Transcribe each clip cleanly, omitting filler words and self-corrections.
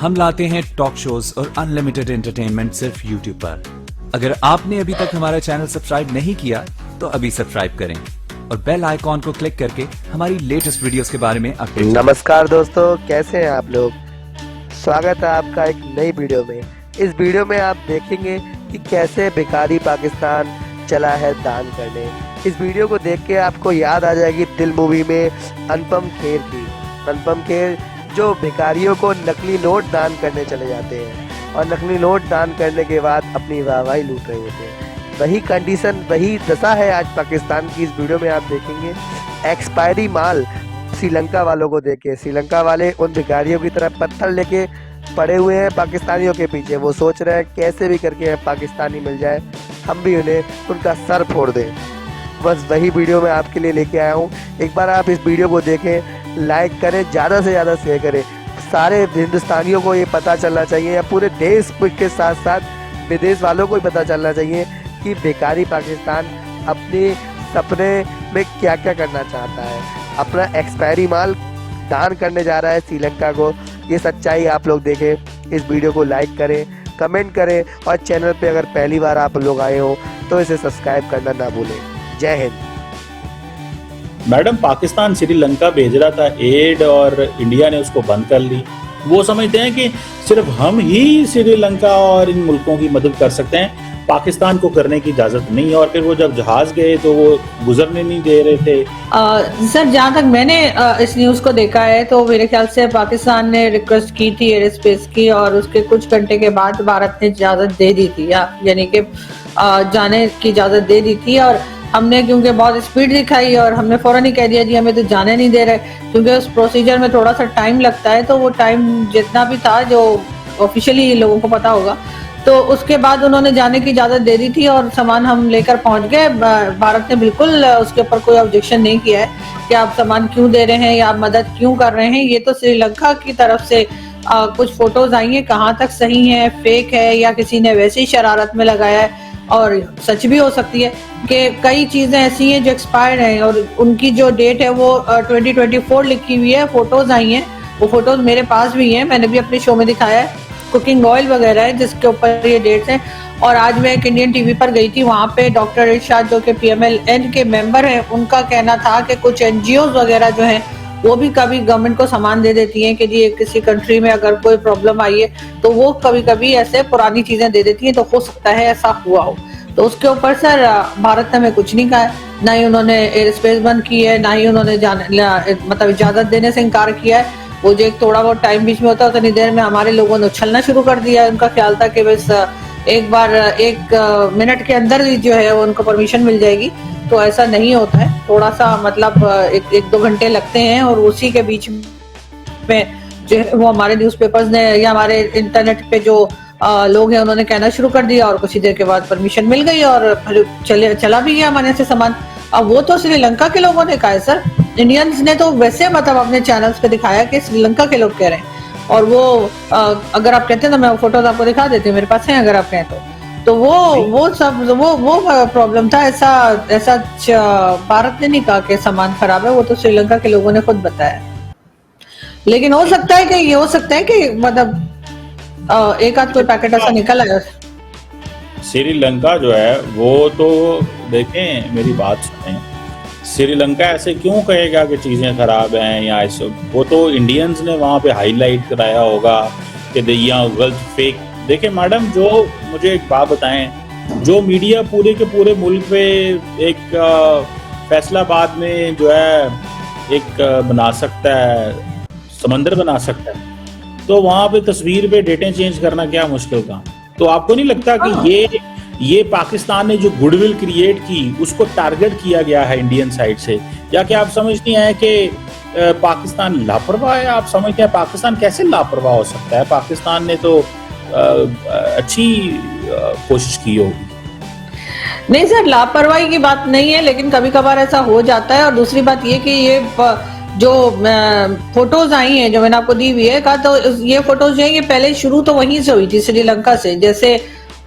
हम लाते हैं talk shows और अनलिमिटेड एंटरटेनमेंट सिर्फ यूट्यूब पर। अगर आपने अभी तक हमारा चैनल सब्सक्राइब नहीं किया तो अभी सब्सक्राइब करें और बेल आइकॉन को क्लिक करके हमारी लेटेस्ट वीडियोस के बारे में अपडेट। नमस्कार दोस्तों, कैसे हैं आप लोग। स्वागत है आपका एक नई वीडियो में। इस वीडियो में आप देखेंगे कि कैसे भिखारी पाकिस्तान चला है दान करने। इस वीडियो को देख के आपको याद आ जाएगी दिल मूवी में अनुपम खेर की। अनुपम खेर जो भिखारियों को नकली नोट दान करने चले जाते हैं और नकली नोट दान करने के बाद अपनी वाहवाही लूट रहे होते हैं। वही कंडीशन, वही दशा है आज पाकिस्तान की। इस वीडियो में आप देखेंगे एक्सपायरी माल श्रीलंका वालों को देखे। श्रीलंका वाले उन भिखारियों की तरह पत्थर लेके पड़े हुए हैं पाकिस्तानियों के पीछे। वो सोच रहे हैं कैसे भी करके पाकिस्तानी मिल जाए, हम भी उन्हें उनका सर फोड़ दें। बस वही वीडियो मैं आपके लिए लेके आया हूँ। एक बार आप इस वीडियो को देखें, लाइक करें, ज़्यादा से ज़्यादा शेयर करें। सारे हिंदुस्तानियों को ये पता चलना चाहिए, या पूरे देश के साथ साथ विदेश वालों को भी पता चलना चाहिए कि भिखारी पाकिस्तान अपने सपने में क्या क्या करना चाहता है। अपना एक्सपायरी माल दान करने जा रहा है श्रीलंका को। ये सच्चाई आप लोग देखें। इस वीडियो को लाइक करें, कमेंट करें और चैनल पे अगर पहली बार आप लोग आए हो तो इसे सब्सक्राइब करना ना भूलें। जय हिंद। मैडम, पाकिस्तान श्रीलंका भेज रहा था एड और इंडिया ने उसको बंद कर ली। वो समझते हैं कि सिर्फ हम ही श्रीलंका और इन मुल्कों की मदद कर सकते हैं, पाकिस्तान को करने की इजाजत नहीं है। और फिर वो जब जहाज गए तो वो गुजरने नहीं दे रहे थे। सर, जहाँ तक मैंने इस न्यूज को देखा है तो मेरे ख्याल से पाकिस्तान ने रिक्वेस्ट की थी एयर स्पेस की, और उसके कुछ घंटे के बाद भारत ने इजाजत दे दी थी, यानी कि जाने की इजाजत दे दी थी। और हमने क्योंकि बहुत स्पीड दिखाई और हमने फौरन ही कह दिया जी हमें तो जाने नहीं दे रहे, क्योंकि उस प्रोसीजर में थोड़ा सा टाइम लगता है। तो वो टाइम जितना भी था जो ऑफिशियली लोगों को पता होगा, तो उसके बाद उन्होंने जाने की इजाजत दे दी थी और सामान हम लेकर पहुंच गए। भारत ने बिल्कुल उसके ऊपर कोई ऑब्जेक्शन नहीं किया है कि आप सामान क्यों दे रहे हैं या आप मदद क्यों कर रहे हैं। ये तो श्रीलंका की तरफ से कुछ फोटोज आई हैं, कहाँ तक सही है, फेक है, या किसी ने वैसे ही शरारत में लगाया है। और सच भी हो सकती है कि कई चीजें ऐसी हैं जो एक्सपायर्ड हैं और उनकी जो डेट है वो 2024 लिखी हुई है। फोटोज आई हैं, वो फोटोज मेरे पास भी हैं, मैंने भी अपने शो में दिखाया है। कुकिंग ऑयल वगैरह है जिसके ऊपर ये डेट्स हैं। और आज मैं एक इंडियन टीवी पर गई थी, वहाँ पे डॉक्टर इरशाद जो कि PMLN के मेंबर हैं, उनका कहना था कि कुछ NGOs वगैरह जो हैं वो भी कभी गवर्नमेंट को सामान दे देती हैं कि जी किसी कंट्री में अगर कोई प्रॉब्लम आई है तो वो कभी कभी ऐसे पुरानी चीजें दे देती हैं। तो हो सकता है ऐसा हुआ हो। तो उसके ऊपर सर भारत ने हमें कुछ नहीं कहा है, ना ही उन्होंने एयर स्पेस बंद की है, ना ही उन्होंने मतलब इजाजत देने से इनकार किया है। वो जो एक थोड़ा बहुत टाइम बीच में होता है उतनी देर में हमारे लोगों ने उछलना शुरू कर दिया। उनका ख्याल था कि बस एक बार 1 मिनट के अंदर ही जो है उनको परमिशन मिल जाएगी। तो ऐसा नहीं होता है, थोड़ा सा मतलब 1-2 घंटे लगते हैं। और उसी के बीच में जो है वो हमारे न्यूज़पेपर्स ने या हमारे इंटरनेट पे जो लोग हैं उन्होंने कहना शुरू कर दिया और कुछ ही देर के बाद परमिशन मिल गई और फिर चला भी गया हमारे से सामान। अब वो तो श्रीलंका के लोगों ने कहा है सर, इंडियंस ने तो वैसे मतलब अपने चैनल्स पे दिखाया कि श्रीलंका के लोग कह रहे हैं। और वो अगर आप कहते हैं तो मैं फोटोज आपको दिखा देती हूँ, मेरे पास है अगर आप कहें तो वो सब वो प्रॉब्लम था। ऐसा भारत ने नहीं कहा कि सामान खराब है, वो तो श्रीलंका के लोगों ने खुद बताया। लेकिन हो सकता है कि मतलब एक आध कोई पैकेट ऐसा निकल आया। श्रीलंका जो है वो तो देखें, मेरी बात सुनें, श्रीलंका ऐसे क्यों कहेगा कि चीज़ें ख़राब हैं या ऐसे। वो तो इंडियंस ने वहाँ पे हाईलाइट कराया होगा कि यहाँ गलत फेक। देखिए मैडम, जो मुझे एक बात बताएं, जो मीडिया पूरे के पूरे मुल्क पे एक फैसलाबाद में जो है एक बना सकता है, समंदर बना सकता है, तो वहाँ पे तस्वीर पे डेटें चेंज करना क्या मुश्किल काम। तो आपको नहीं लगता कि ये पाकिस्तान ने जो गुडविल क्रिएट की उसको टारगेट किया गया है इंडियन साइड से, या कि आप समझती हैं कि पाकिस्तान लापरवाह है? आप समझते हैं पाकिस्तान कैसे लापरवाह हो सकता है? पाकिस्तान ने तो अच्छी कोशिश की होगी। नहीं सर, लापरवाही की बात नहीं है, लेकिन कभी कभार ऐसा हो जाता है। और दूसरी बात ये कि ये जो फोटोज आई हैं जो मैंने आपको दी हुई है, कहा तो ये फोटोज जो है ये पहले शुरू तो वहीं से हुई थी, श्रीलंका से। जैसे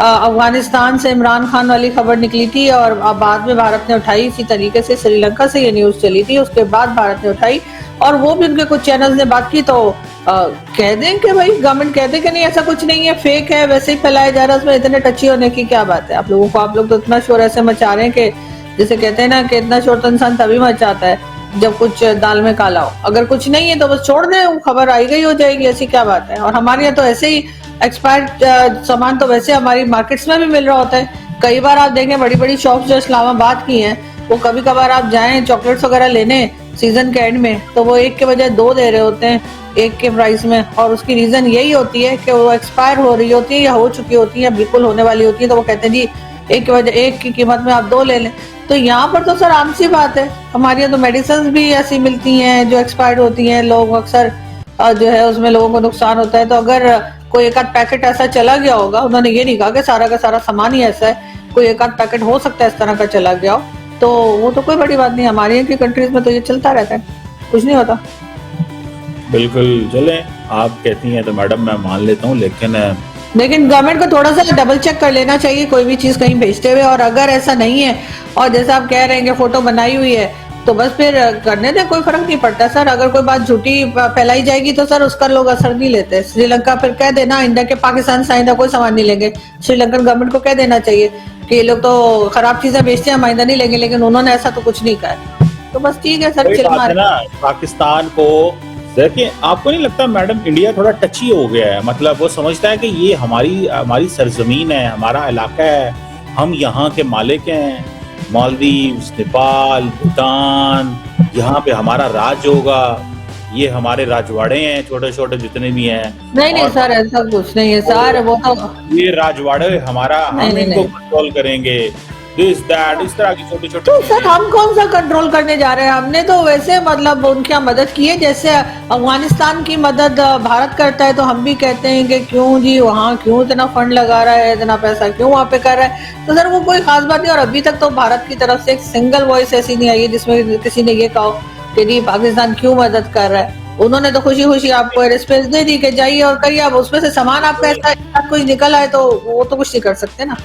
अफगानिस्तान से इमरान खान वाली खबर निकली थी और अब बाद में भारत ने उठाई। इसी तरीके से श्रीलंका से ये न्यूज चली थी, उसके बाद भारत ने उठाई और वो भी उनके कुछ चैनल्स ने बात की। तो कह दें कि भाई गवर्नमेंट कहते कि नहीं ऐसा कुछ नहीं है, फेक है, वैसे ही फैलाया जा रहा है, उसमें इतने टची होने की क्या बात है। आप लोग तो इतना शोर ऐसे मचा रहे हैं कि जैसे कहते हैं ना कि इतना शोर तो इंसान तभी मचाता है जब कुछ दाल में काला हो। अगर कुछ नहीं है तो बस छोड़ दें, खबर आई गई हो जाएगी, ऐसी क्या बात है। और हमारे यहाँ तो ऐसे ही एक्सपायर्ड सामान तो वैसे हमारी मार्केट्स में भी मिल रहा होता है। कई बार आप देखें बड़ी बड़ी शॉप्स जो इस्लामाबाद की हैं, वो कभी कभार आप जाएं चॉकलेट्स वगैरह लेने सीजन के एंड में, तो वो एक के बजाय 2 दे रहे होते हैं एक के प्राइस में। और उसकी रीजन यही होती है कि वो एक्सपायर हो रही होती है या हो चुकी होती है या बिल्कुल होने वाली होती है, तो वो कहते हैं जी एक के बजाय एक की कीमत में आप 2 ले लें। तो यहाँ पर तो सर आम सी बात है, हमारे यहाँ तो मेडिसिन भी ऐसी मिलती हैं जो एक्सपायर्ड होती हैं। लोग अक्सर जो है उसमें लोगों को नुकसान होता है। तो अगर कोई एक आध पैकेट ऐसा चला गया होगा, उन्होंने ये नहीं कहा कि सारा का सारा सामान ही ऐसा है, कोई एक आध पैकेट हो सकता है इस तरह का चला गया हो, तो वो तो कोई बड़ी बात नहीं। हमारे यहाँ की कंट्रीज में तो ये चलता रहता है, कुछ नहीं होता। बिल्कुल चले, आप कहती हैं तो मैडम मैं मान लेता हूँ, लेकिन गवर्नमेंट को थोड़ा सा डबल चेक कर लेना चाहिए कोई भी चीज कहीं भेजते हुए। और अगर ऐसा नहीं है और जैसा आप कह रहे हैं कि फोटो बनाई हुई है, तो बस फिर करने दें, कोई फर्क नहीं पड़ता सर। अगर कोई बात झूठी फैलाई जाएगी तो सर उसका लोग असर नहीं लेते। श्रीलंका फिर कह देना इंडिया के पाकिस्तान से आइंदा कोई सामान नहीं लेंगे। श्रीलंकन गवर्नमेंट को कह देना चाहिए कि ये लोग तो खराब चीजें बेचते हैं, हम आइंदा नहीं लेंगे, लेकिन उन्होंने ऐसा तो कुछ नहीं कहा। तो बस ठीक है सर, चिल मार ना पाकिस्तान को। देखिए, आपको नहीं लगता मैडम इंडिया थोड़ा टची हो गया है? मतलब वो समझता है कि ये हमारी सरजमीन है, हमारा इलाका है, हम यहाँ के मालिक हैं। मालदीव्स, नेपाल, भूटान, यहाँ पे हमारा राज होगा, ये हमारे राजवाड़े हैं छोटे छोटे जितने भी हैं। नहीं सर, ऐसा कुछ नहीं है सर, वो तो ये राजवाड़े हमारा, हम इनको कंट्रोल करेंगे, दिस दैट, इस तरह की छोटी छोटी। तो सर हम कौन सा कंट्रोल करने जा रहे हैं? हमने तो वैसे मतलब उनकी मदद की है, जैसे अफगानिस्तान की मदद भारत करता है तो हम भी कहते हैं कि क्यों जी वहाँ क्यों इतना फंड लगा रहा है, इतना पैसा क्यों वहाँ पे कर रहा है। तो सर वो कोई खास बात नहीं। और अभी तक तो भारत की तरफ से एक सिंगल वॉइस ऐसी नहीं आई है जिसमें किसी ने ये कहा कि जी पाकिस्तान क्यों मदद कर रहा है। उन्होंने तो खुशी खुशी आपको एयर स्पेस दे दी कि जाइए और करिए। अब उसमें से सामान आपका ऐसा कुछ निकल आए तो वो तो कुछ नहीं कर सकते ना।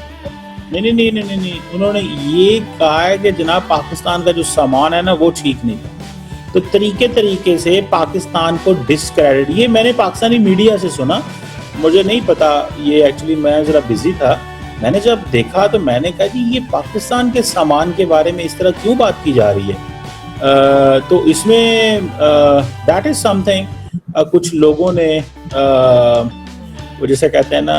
नहीं, उन्होंने ये कहा है कि जनाब पाकिस्तान का जो सामान है ना वो ठीक नहीं था। तो तरीके से पाकिस्तान को डिस्क्रेडिट, ये मैंने पाकिस्तानी मीडिया से सुना, मुझे नहीं पता, ये एक्चुअली मैं जरा बिजी था। मैंने जब देखा तो मैंने कहा कि ये पाकिस्तान के सामान के बारे में इस तरह क्यों बात की जा रही है। तो इसमें दैट इज समथिंग कुछ लोगों ने वो जैसे कहते हैं ना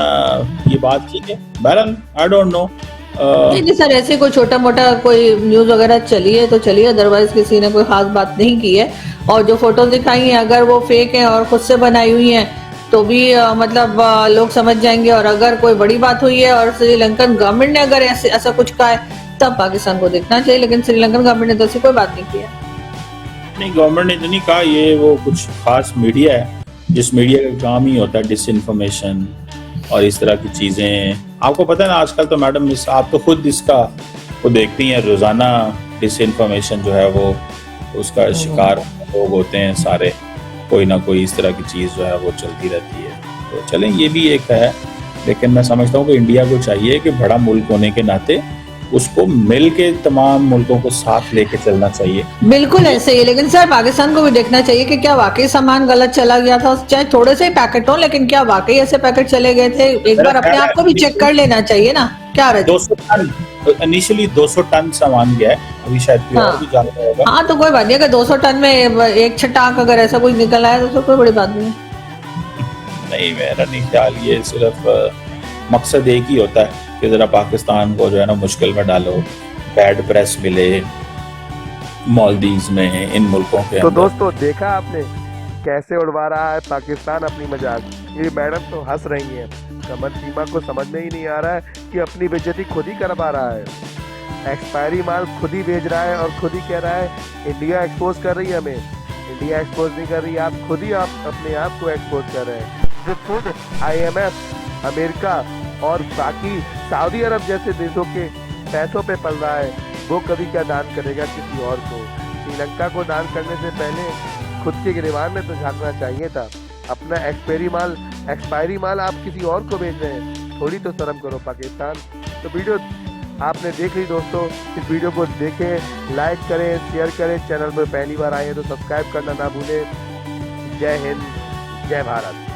ये बात की है। बहरहाल आई डोंट नो। नहीं सर, ऐसे कोई छोटा मोटा कोई न्यूज वगैरह चली है तो चलिए, अदरवाइज किसी ने कोई खास बात नहीं की है। और जो फोटोज दिखाई हैं अगर वो फेक हैं और खुद से बनाई हुई हैं तो भी मतलब लोग समझ जाएंगे। और अगर कोई बड़ी बात हुई है और श्रीलंकन गवर्नमेंट ने अगर ऐसा कुछ कहा है तब पाकिस्तान को देखना चाहिए, लेकिन श्रीलंकन गवर्नमेंट ने तो ऐसी कोई बात नहीं की है। नहीं, गवर्नमेंट ने तो नहीं कहा, ये वो कुछ खास मीडिया है जिस मीडिया का काम ही होता है डिसइंफॉर्मेशन और इस तरह की चीजें। आपको पता है ना आजकल तो मैडम आप तो खुद इसका वो देखती हैं, रोजाना डिसइंफॉर्मेशन जो है वो उसका शिकार लोग होते हैं सारे, कोई ना कोई इस तरह की चीज जो है वो चलती रहती है। तो चलें, ये भी एक है, लेकिन मैं समझता हूँ कि इंडिया को चाहिए कि बड़ा मुल्क होने के नाते उसको मिल के तमाम मुल्कों को साथ लेके चलना चाहिए। बिल्कुल ऐसे ही, लेकिन सर पाकिस्तान को भी देखना चाहिए कि क्या वाकई सामान गलत चला गया था, चाहे थोड़े से पैकेट हो, लेकिन क्या वाकई ऐसे पैकेट चले गए थे? एक बार अपने आप को भी चेक कर लेना चाहिए ना। क्या 200 टन इनिशियली 200 टन सामान गया है, अभी शायद भी ज्यादा होगा। हाँ तो कोई बात नहीं, अगर 200 टन में एक छटाक अगर ऐसा कुछ निकल आया तो कोई बड़ी बात नहीं। नहीं, मेरा नहीं ख्याल, ये सिर्फ मकसद एक ही होता है कि जरा पाकिस्तान को जो है ना मुश्किल में डालो, बैड प्रेस मिले मालदीव्स में, इन मुल्कों के। तो दोस्तों देखा आपने कैसे उड़वा रहा है पाकिस्तान अपनी मजाक। ये मैडम तो हंस रही हैं, कमर सीमा को समझ में ही नहीं आ रहा है कि अपनी बेइज्जती खुद ही करवा रहा है। एक्सपायरी माल खुद ही भेज रहा है और खुद ही कह रहा है इंडिया एक्सपोज कर रही है हमें। इंडिया एक्सपोज नहीं कर रही, आप खुद ही अपने आप को एक्सपोज कर रहे हैं। जो खुद IMF, अमेरिका और बाकी सऊदी अरब जैसे देशों के पैसों पे पल रहा है, वो कभी क्या दान करेगा किसी और को? श्रीलंका को दान करने से पहले खुद के गिरबान में तो झांकना चाहिए था। अपना एक्सपायरी माल आप किसी और को बेच रहे हैं। थोड़ी तो शर्म करो पाकिस्तान। तो वीडियो आपने देख ली दोस्तों, इस वीडियो को देखें, लाइक करें, शेयर करें, चैनल पर पहली बार आए हैं तो सब्सक्राइब करना ना भूलें। जय हिंद, जय भारत।